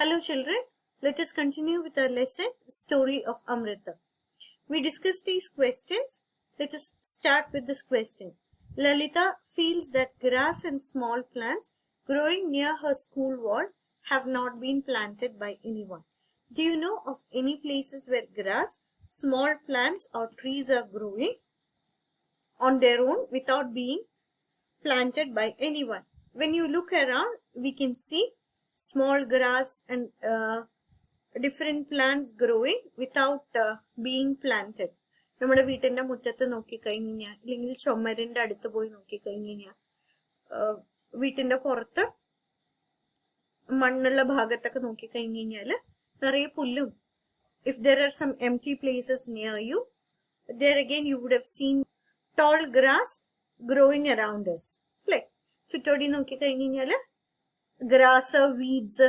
Hello children, let us continue with our lesson, Story of Amrita. We discussed these questions. Let us start with this question. Lalita feels that grass and small plants growing near her school wall have not been planted by anyone. Do you know of any places where grass, small plants or trees are growing on their own without being planted by anyone? When you look around, we can see small grass and different plants growing without being planted. നമ്മുടെ വീട്ടിന്റെ മുറ്റത്ത് നോക്കിക്കഴിഞ്ഞാൽ അല്ലെങ്കിൽ ചുമരിന്റെ അടുത്ത് പോയി നോക്കിക്കഴിഞ്ഞാൽ വീട്ടിന്റെ പുറത്ത് മണ്ണുള്ള ഭാഗത്തൊക്കെ നോക്കിക്കഴിഞ്ഞാല് നിറയെ പുല്ലും. If there are some empty places near you, there again you would have seen tall grass growing around us. അല്ലെ, ചുറ്റോടി നോക്കിക്കഴിഞ്ഞാല് ഗ്രാസ്, വീഡ്സ്,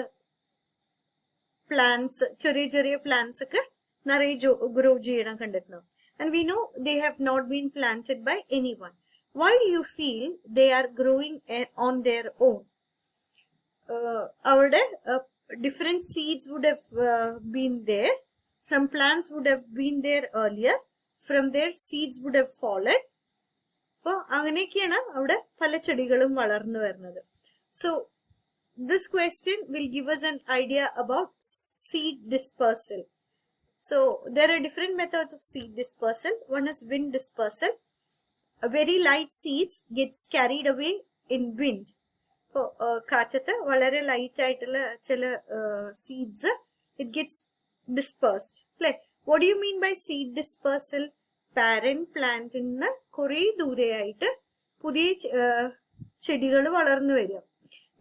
പ്ലാന്റ്സ്, ചെറിയ ചെറിയ പ്ലാന്റ്സ് ഒക്കെ നിറയെ ഗ്രോ ചെയ്യണം കണ്ടിട്ടുണ്ടാവും. And we know they have not been planted by anyone. Why do you feel they are growing on their own? Our different seeds would have been there. Some plants would have been there earlier. From their seeds would have fallen. അപ്പോൾ അങ്ങനെയൊക്കെയാണ് അവിടെ പല ചെടികളും വളർന്നു വരുന്നത്. So this question will give us an idea about seed dispersal. So there are different methods of seed dispersal. One is wind dispersal. A very light seeds gets carried away in wind. So കാറ്റത്ത് വളരെ light ആയിട്ടുള്ള ചില seeds it gets dispersed. അല്ലേ? What do you mean by seed dispersal? Parent plant നിന്ന് കുറെ ദൂരെയായിട്ട് പുതിയ ചെടികൾ വളർന്നു വരിക.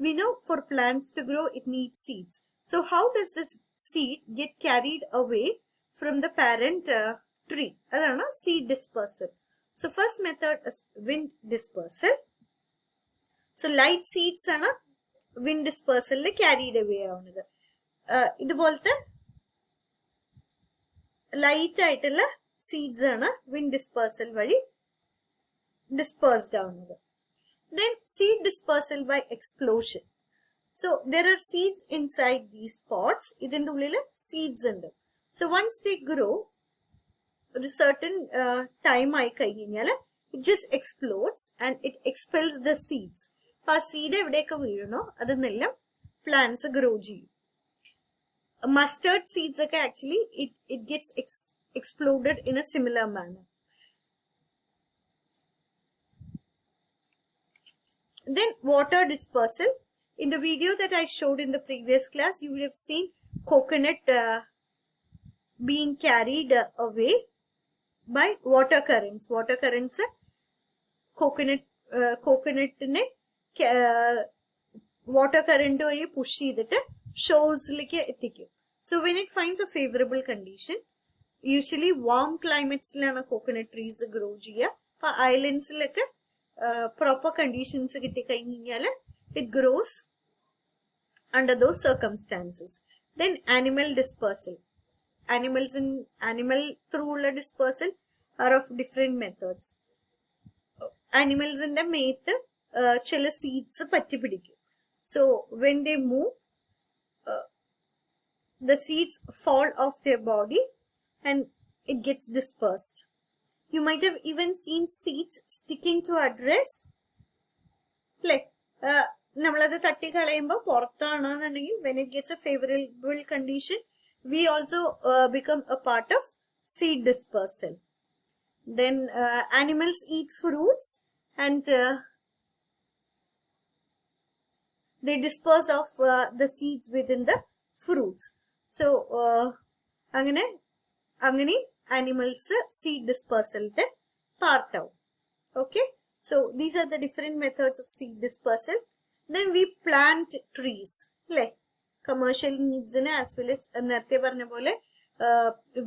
We know for plants to grow, it needs seeds. So how does this seed get carried away from the parent tree? Adana seed dispersal. So first method is wind dispersal. So light seeds ആണ് wind dispersal carried away ആവുന്നത്. ഇതുപോലത്തെ light ആയിട്ടുള്ള seeds ആണ് wind dispersal വഴി dispersed ആവുന്നത്. Then seed dispersal by explosion. So there are seeds inside these pots. ഇതിന്റെ ഉള്ളിൽ seeds ഉണ്ട്. So once they grow, ഒരു certain time ആയി കഴിഞ്ഞാൽ it just explodes and it expels the seeds. അപ്പോൾ ആ seed എവിടെയൊക്കെ വീഴണോ അതെന്നെല്ലാം plants grow ചെയ്യും. Mustard seeds ഒക്കെ actually it gets exploded in a similar manner. Then water dispersal. In the video that I showed in the previous class, you would have seen coconut being carried away by water currents. Water currents coconut water current വഴി push ചെയ്തിട്ട് shores-ലേക്ക് എത്തിക്കും. So when it finds a favorable condition, usually warm climates-ലാണ് coconut trees grow ചെയ്യുക. അപ്പോൾ islands-ലൊക്കെ proper conditions കിട്ടിക്കഴിഞ്ഞാൽ it grows under those circumstances. Then animal dispersal. Animal through dispersal are of different methods. Animals in the മേത്ത് ചില seeds പറ്റി പിടിക്കും. So when they move, the seeds fall off their body and it gets dispersed. You might have even seen seeds sticking to a dress. Like, നമ്മളത് തട്ടിക്കളയുമ്പോൾ പുറത്താണെന്നുണ്ടെങ്കിൽ when it gets a favorable condition, we also become a part of seed dispersal. Then animals eat fruits and they disperse of the seeds within the fruits. So അങ്ങനെ animals seed dispersal part out. Okay, so these are the different methods of seed dispersal. Then we plant trees, like commercial needs as well as നേരത്തെ പറഞ്ഞ പോലെ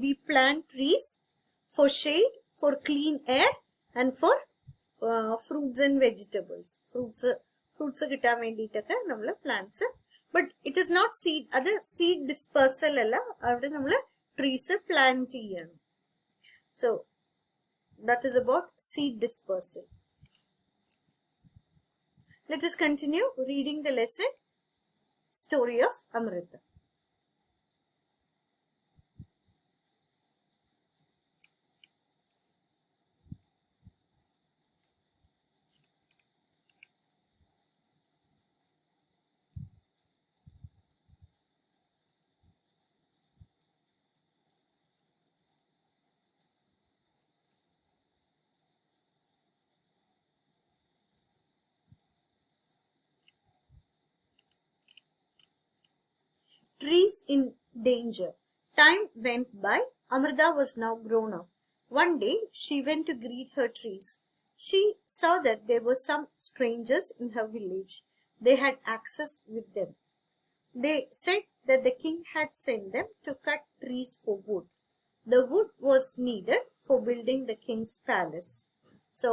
we plant trees for shade, for clean air and for fruits and vegetables. Fruits കിട്ടാൻ വേണ്ടിയിട്ടൊക്കെ നമ്മൾ plants. But it is not seed, അത് seed dispersal അല്ല, അവിടെ നമ്മൾ trees plant ചെയ്യണം. So that is about seed dispersal. Let us continue reading the lesson, Story of Amrita. trees in danger. Time went by. Amrita was now grown up. One day, she went to greet her trees. She saw that there were some strangers in her village. They had access with them. They said that the king had sent them to cut trees for wood. The wood was needed for building the king's palace. So,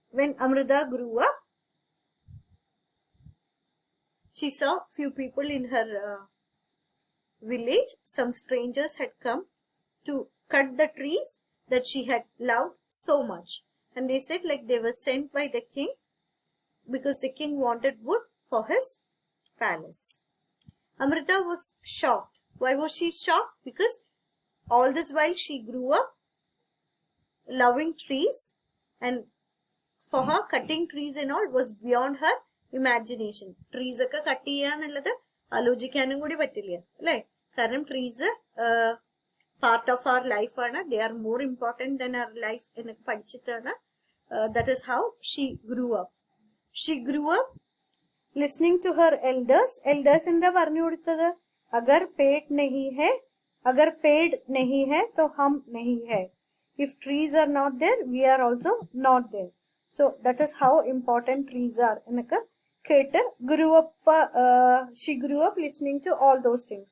when Amrita grew up, she saw few people in her village. Some strangers had come to cut the trees that she had loved so much. And they said like they were sent by the king because the king wanted wood for his palace. Amrita was shocked. Why was she shocked? Because all this while she grew up loving trees, and for her cutting trees and all was beyond her imagination. Trees ഒക്കെ cut ചെയ്യാന്നുള്ളത് ആലോചിക്കാനും കൂടി പറ്റില്ല അല്ലേ? കാരണം trees part of our life ആണ്. They are more important than our life എന്നൊക്കെ പഠിച്ചിട്ടാണ്. That is how she grew up. She grew up listening to her elders. Elders എന്താ പറഞ്ഞു കൊടുത്തത്? അഗർ പേട് നഹി ഹെ, അഗർ പേട് നഹി ഹെ तो हम नहीं है. If trees are not there, we are also not there. So that is how important trees are. എന്നൊക്കെ കേട്ട് she grew up listening to all those things.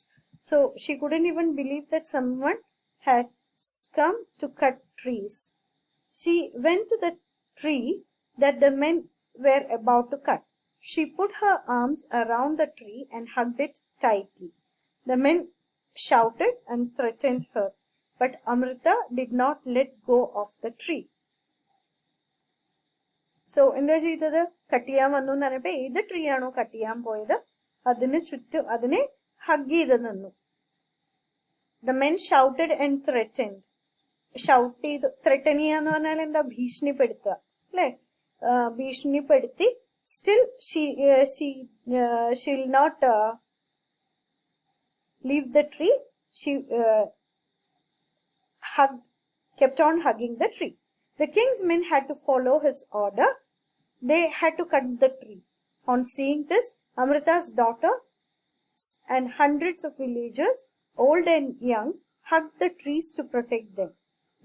So she couldn't even believe that someone had come to cut trees. She went to the tree that the men were about to cut. She put her arms around the tree and hugged it tightly. The men shouted and threatened her, but Amrita did not let go of the tree. So എന്താ ചെയ്തത്? Cut ചെയ്യാൻ വന്നു എന്ന് പറഞ്ഞപ്പോ ഏത് tree ആണോ cut ചെയ്യാൻ പോയത് അതിന് ചുറ്റും അതിനെ ഹഗ് ചെയ്ത് നിന്നു. The men shouted and threatened. Shout ചെയ്ത് ത്രെട്ടൻ ചെയ്യാന്ന് പറഞ്ഞാൽ എന്താ? ഭീഷണിപ്പെടുത്തുക അല്ലെ? ഭീഷണിപ്പെടുത്തി. Still she will not leave the tree. She kept on hugging the tree. The king's men had to follow his order. They had to cut the tree. On seeing this, Amrita's daughter and hundreds of villagers, old and young, hugged the trees to protect them.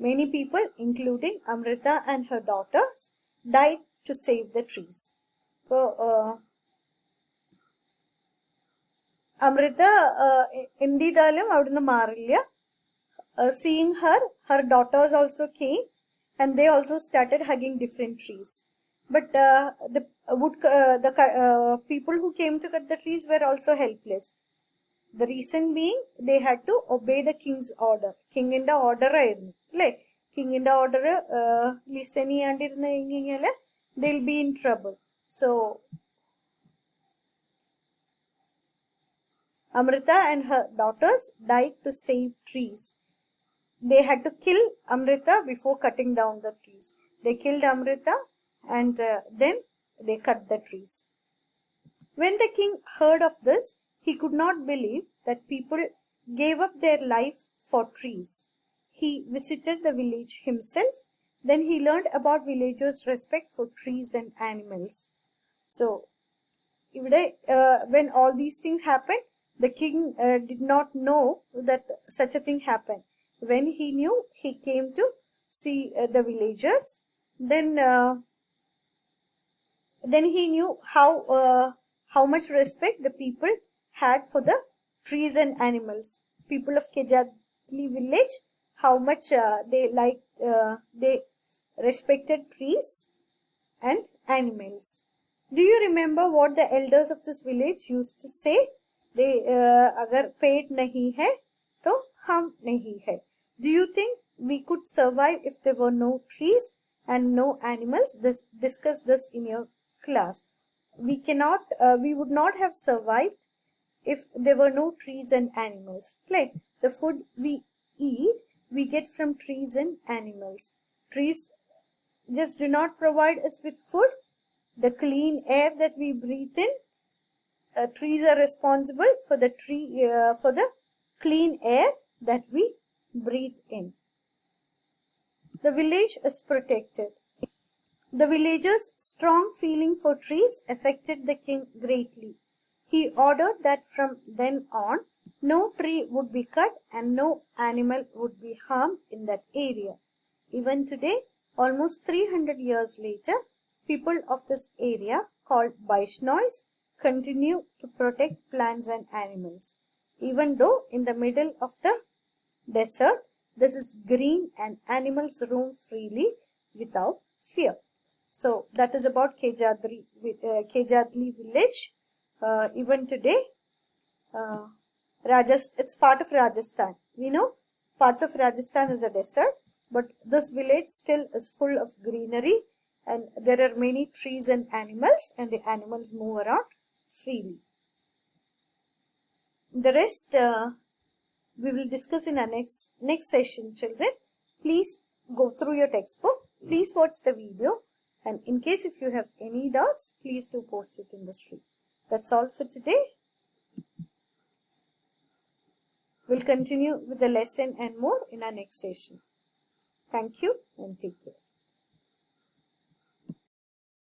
Many people, including Amrita and her daughters, died to save the trees. So, Amrita endidalum avudunnu maarilla. Seeing her daughters also came and they also started hugging different trees. But the people who came to cut the trees were also helpless. The reason being they had to obey the king's order. King in the order ആയിരുന്നു അല്ലേ? King in the order listen ചെയ്യാണ്ടിരുന്നു കഴിഞ്ഞാൽ they'll be in trouble. So Amrita and her daughters died to save trees. They had to kill Amrita before cutting down the trees. They killed Amrita and then they cut the trees. When the king heard of this, he could not believe that people gave up their life for trees. He visited the village himself. Then he learned about villagers' respect for trees and animals. So, when all these things happened, the king did not know that such a thing happened. When he knew, he came to see the villagers. Then he knew how much respect the people had for the trees and animals. People of Kejadli village, how much they respected trees and animals. Do you remember what the elders of this village used to say? They agar पेड़ नहीं है तो हम नहीं है. Do you think we could survive if there were no trees and no animals? Discuss this in your class. We would not have survived if there were no trees and animals. Like the food we eat, we get from trees and animals. Trees just do not provide us with food. The clean air that we breathe in, trees are responsible for the clean air that we breathe in. The village is protected. The villagers' strong feeling for trees affected the king greatly. He ordered that from then on, no tree would be cut and no animal would be harmed in that area. Even today, almost 300 years later, people of this area called Vaishnois continue to protect plants and animals. Even though in the middle of the desert, this is green and animals roam freely without fear. So that is about Kejadli village. Even today, it's part of Rajasthan. We know parts of Rajasthan is a desert, but this village still is full of greenery and there are many trees and animals, and the animals move around freely. The rest we will discuss in our next session, children. Please go through your textbook. Please watch the video. And in case if you have any doubts, please do post it in the stream. That's all for today. We'll continue with the lesson and more in our next session. Thank you and take care.